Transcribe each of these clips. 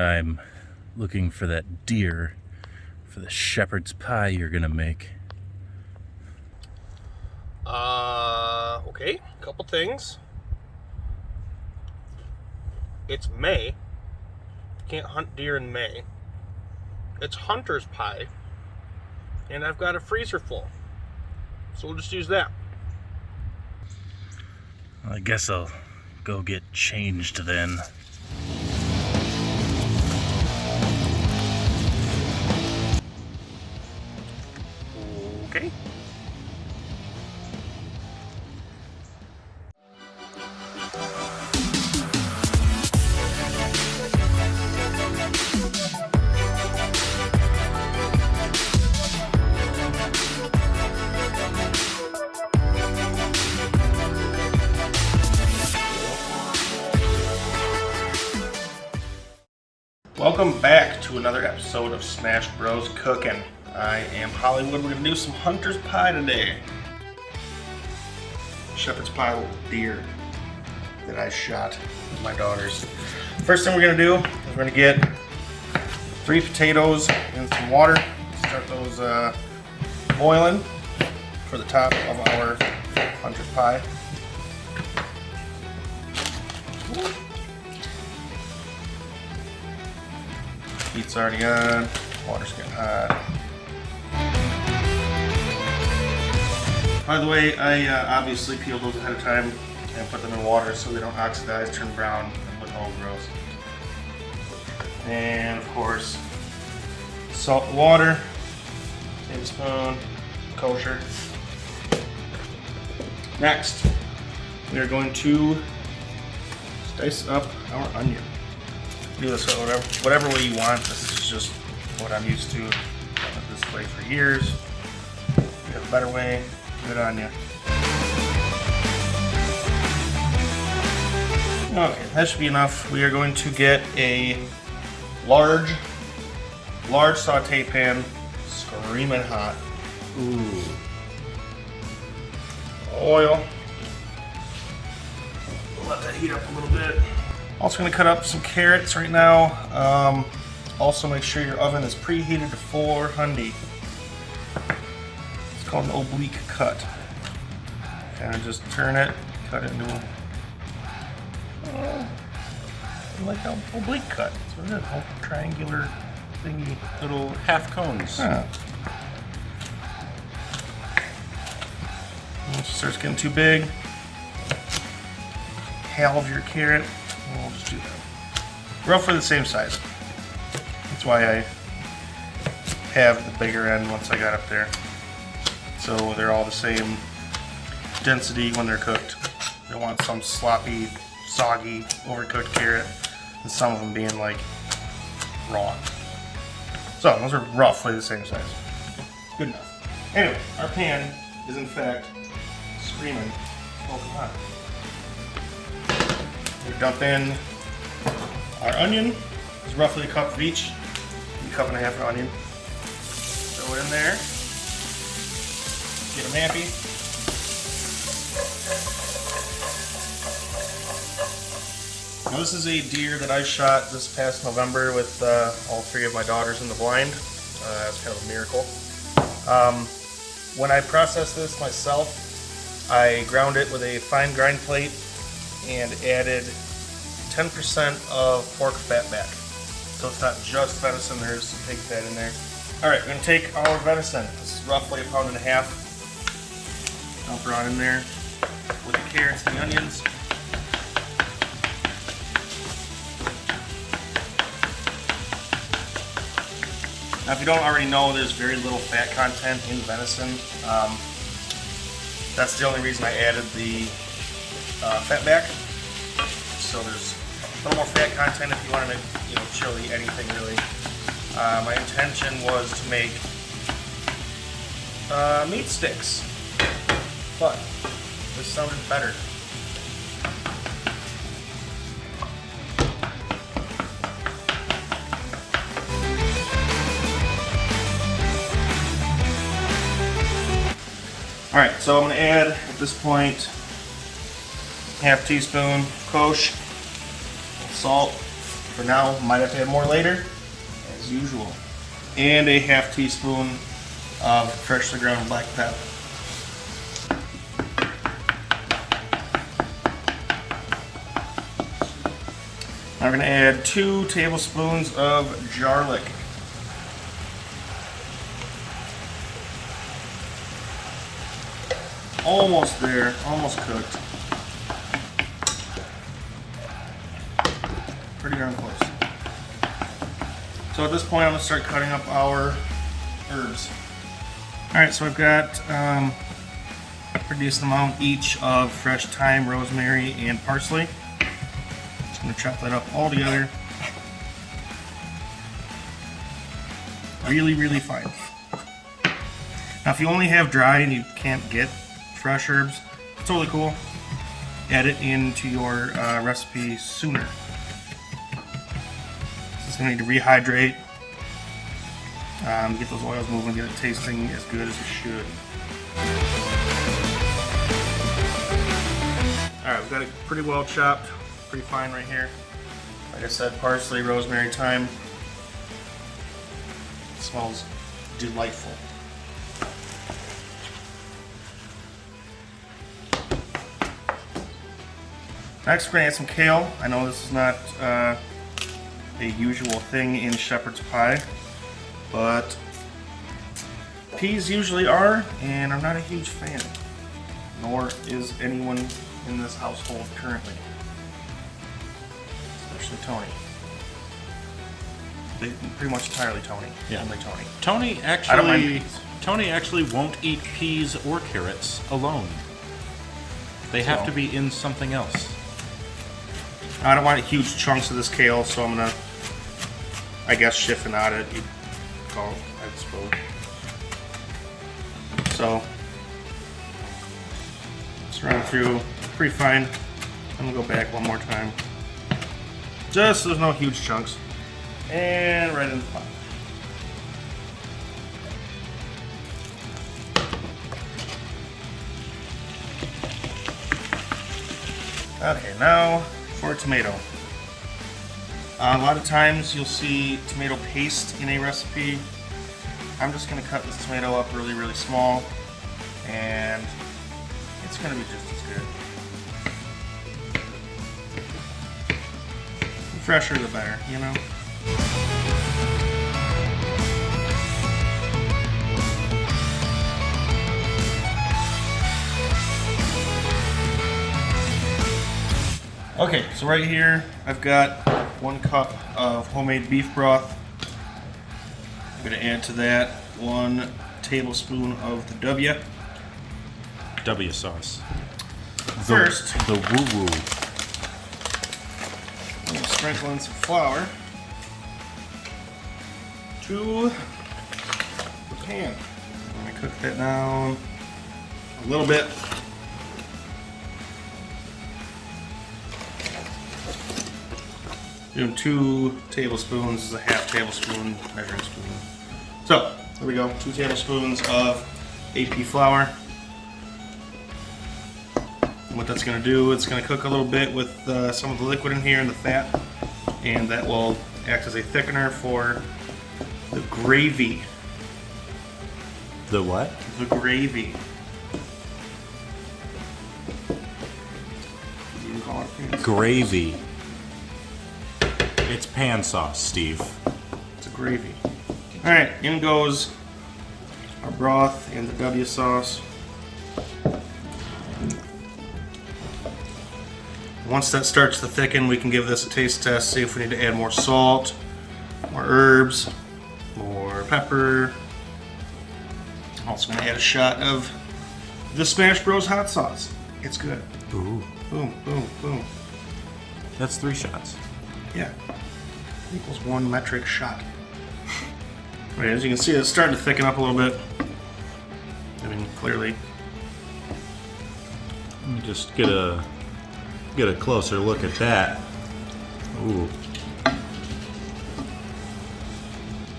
I'm looking for that deer for the shepherd's pie you're gonna make. Okay, couple things. It's May. Can't hunt deer in May. It's hunter's pie. And I've got a freezer full. So we'll just use that. Well, I guess I'll go get changed then. Okay. Welcome back to another episode of Smash Bros Cooking. I am Hollywood. We're going to do some hunter's pie today. Shepherd's pie little deer that I shot with my daughters. First thing we're going to do is we're going to get 3 potatoes and some water. Start those boiling for the top of our hunter's pie. Heat's already on, water's getting hot. By the way, I obviously peeled those ahead of time and put them in water so they don't oxidize, turn brown, and look all gross. And of course, salt and water, tablespoon, kosher. Next, we are going to dice up our onion. Do this whatever way you want. This is just what I'm used to. I've done it this way for years. If you have a better way, good on you. Okay, that should be enough. We are going to get a large saute pan, screaming hot. Ooh. Oil. Let that heat up a little bit. Also going to cut up some carrots right now. Also make sure your oven is preheated to 400. It's called an oblique cut. Kind of just turn it, cut it into like an oblique cut. That's what it is, a triangular thingy. Little half cones. Huh. Once it starts getting too big, halve your carrot. We'll just do that. Roughly the same size. That's why I have the bigger end once I got up there. So they're all the same density when they're cooked. I don't want some sloppy, soggy, overcooked carrot, and some of them being like raw. So those are roughly the same size. Good enough. Anyway, our pan is in fact screaming smoking hot. We dump in our onion. It's roughly a cup of each. A cup and a half of onion. Throw it in there. Get them happy. Now this is a deer that I shot this past November with all 3 of my daughters in the blind. That's kind of a miracle. When I processed this myself, I ground it with a fine grind plate and added 10% of pork fat back. So it's not just venison, there's some pig fat in there. Alright, we're going to take our venison. This is roughly 1.5 pounds. Dump it on in there with the carrots and the onions. Now if you don't already know, there's very little fat content in venison. That's the only reason I added the fat back. So there's a little more fat content if you want to make, chili, anything really. My intention was to make meat sticks, but this sounded better. Alright, so I'm going to add, at this point, half teaspoon of kosher, salt, for now. Might have to add more later, as usual. And a half teaspoon of freshly ground black pepper. Now we're going to add 2 tablespoons of garlic. Almost there, almost cooked. Pretty darn close. So at this point I'm going to start cutting up our herbs. Alright, so I've got a pretty decent amount each of fresh thyme, rosemary, and parsley. I'm going to chop that up all together. Really, really fine. Now if you only have dry and you can't get fresh herbs, it's totally cool. Add it into your recipe sooner. It's going to need to rehydrate. Get those oils moving, get it tasting as good as it should. Alright, we've got it pretty well chopped. Pretty fine right here. Like I said, parsley, rosemary, thyme. It smells delightful. Next, we're going to add some kale. I know this is not a usual thing in shepherd's pie, but peas usually are, and I'm not a huge fan. Nor is anyone in this household currently. Especially Tony. Pretty much entirely Tony. Yeah. Only Tony. Tony actually won't eat peas or carrots alone. They have to be in something else. I don't want huge chunks of this kale, so I'm gonna, I guess, chiffonade it, you'd call it, I suppose. So, just run through pretty fine. I'm gonna go back one more time. Just so there's no huge chunks. And right in the pot. Okay, now for a tomato. A lot of times you'll see tomato paste in a recipe. I'm just going to cut this tomato up really, really small, and it's going to be just as good. The fresher the better, you know? Okay, so right here I've got 1 cup of homemade beef broth. I'm going to add to that 1 tablespoon of the W sauce. First, the woo-woo. I'm going to sprinkle in some flour to the pan. I'm going to cook that down a little bit. Doing 2 tablespoons is a half tablespoon measuring spoon. So, there we go, 2 tablespoons of AP flour. And what that's going to do, it's going to cook a little bit with some of the liquid in here and the fat, and that will act as a thickener for the gravy. The what? The gravy. You can call it pan sauce. Gravy. It's pan sauce, Steve. It's a gravy. Alright, in goes our broth and the W sauce. Once that starts to thicken, we can give this a taste test, see if we need to add more salt, more herbs, more pepper. Also going to add a shot of the Smash Bros hot sauce. It's good. Ooh. Boom, boom, boom. That's 3 shots. Yeah. Equals 1 metric shot. Okay, as you can see, it's starting to thicken up a little bit. I mean, clearly. Let me just get a closer look at that. Ooh.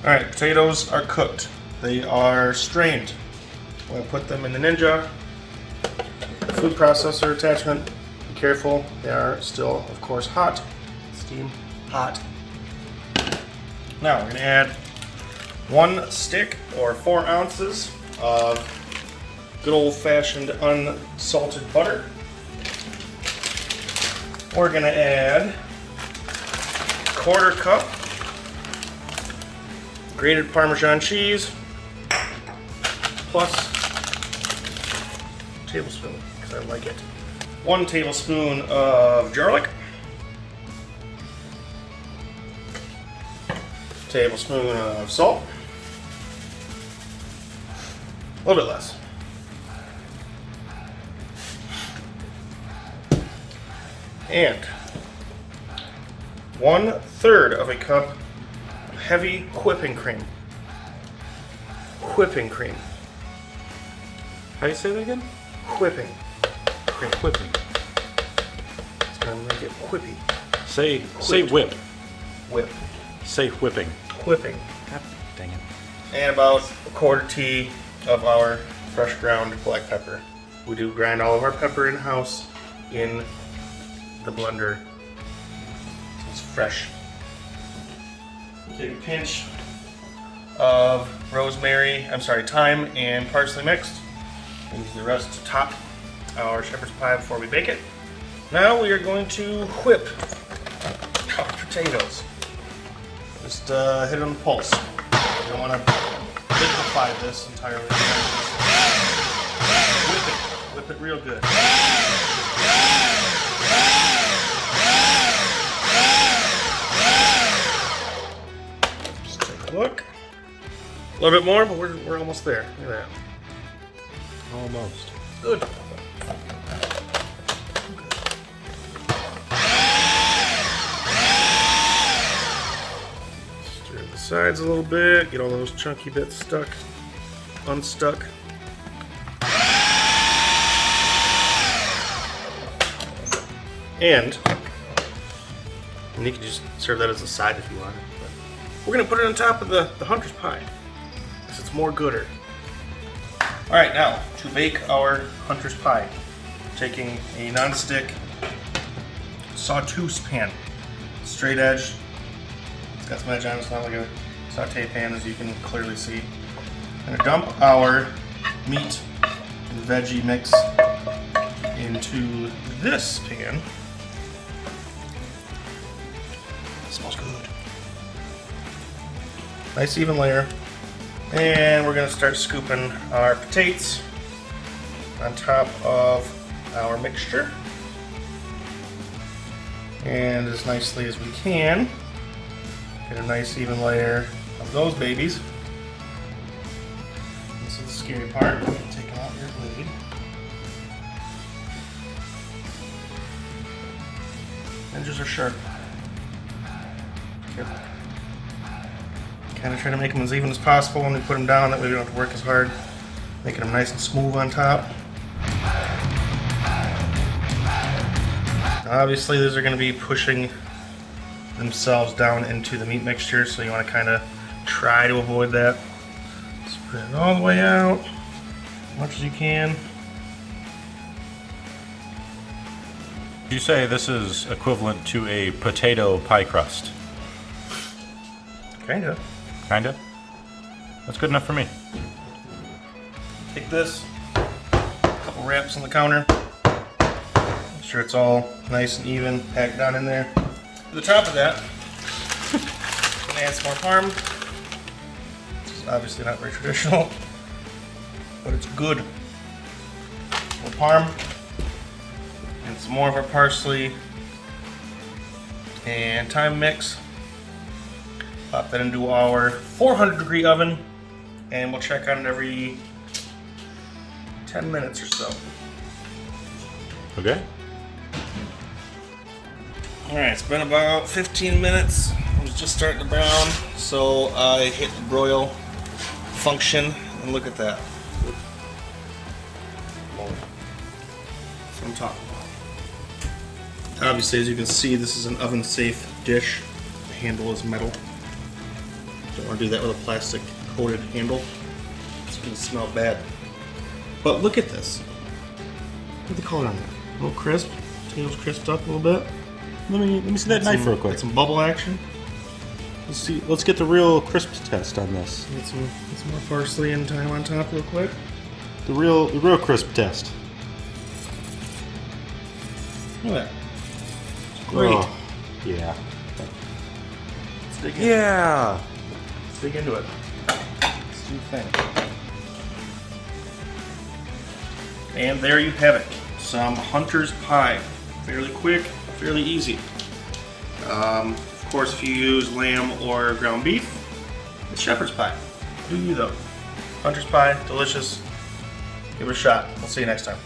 Alright, potatoes are cooked. They are strained. I'm going to put them in the Ninja food processor attachment. Be careful, they are still, of course, hot. Steam hot. Now we're going to add 1 stick or 4 ounces of good old-fashioned unsalted butter. We're going to add 1/4 cup grated Parmesan cheese plus tablespoon, because I like it. 1 tablespoon of garlic. Tablespoon of salt. A little bit less. And 1/3 of a cup of heavy whipping cream. Whipping cream. How do you say that again? Whipping cream. Whipping. It's gonna make it whippy. Say Whipped. whip. Whip. Say whipping. Whipping. God dang it. And about 1/4 tea of our fresh ground black pepper. We do grind all of our pepper in-house in the blender. So it's fresh. Take a pinch of thyme and parsley mixed. And use the rest to top our shepherd's pie before we bake it. Now we are going to whip our potatoes. Just hit it on the pulse. You don't want to liquefy this entirely. Whip it real good. Just take a look. A little bit more, but we're almost there. Look at that. Almost. Good. Stir the sides a little bit, get all those chunky bits unstuck. And you can just serve that as a side if you want. But we're gonna put it on top of the hunter's pie, because it's more gooder. Alright, now to bake our hunter's pie, taking a non-stick sauteuse pan, straight edge. It's got some edge on it, it's not like a saute pan, as you can clearly see. I'm gonna dump our meat and veggie mix into this pan. It smells good. Nice even layer. And we're gonna start scooping our potatoes on top of our mixture. And as nicely as we can, get a nice even layer of those babies. This is the scary part. Take out your blade. Edges are sharp. Careful. Kind of try to make them as even as possible when we put them down, that way we don't have to work as hard. Making them nice and smooth on top. Obviously these are going to be pushing themselves down into the meat mixture, so you want to kind of try to avoid that. Spread it all the way out as much as you can. You say this is equivalent to a potato pie crust? Kind of. Kinda? That's good enough for me. Take this, a couple wraps on the counter. Make sure it's all nice and even, packed down in there. To the top of that, I'm gonna add some more parm. This is obviously not very traditional, but it's good. More parm, and some more of our parsley and thyme mix. Pop that into our 400-degree oven, and we'll check on it every 10 minutes or so. Okay. Alright, it's been about 15 minutes. It was just starting to brown, so I hit the broil function, and look at that. That's what I'm talking about. Obviously, as you can see, this is an oven-safe dish. The handle is metal. Don't want to do that with a plastic coated handle. It's going to smell bad. But look at this. Look at the color on that. A little crisp. Potatoes crisped up a little bit. Let me see that knife real quick. Got some bubble action. Let's see. Let's get the real crisp test on this. Get some more parsley and thyme on top real quick. The real crisp test. Look at that. It's great. Oh, yeah. Let's dig in. Yeah. Let's dig into it. Let's do the thing. And there you have it. Some hunter's pie. Fairly quick, fairly easy. Of course, if you use lamb or ground beef, it's shepherd's pie. Do you though? Hunter's pie, delicious. Give it a shot. We'll see you next time.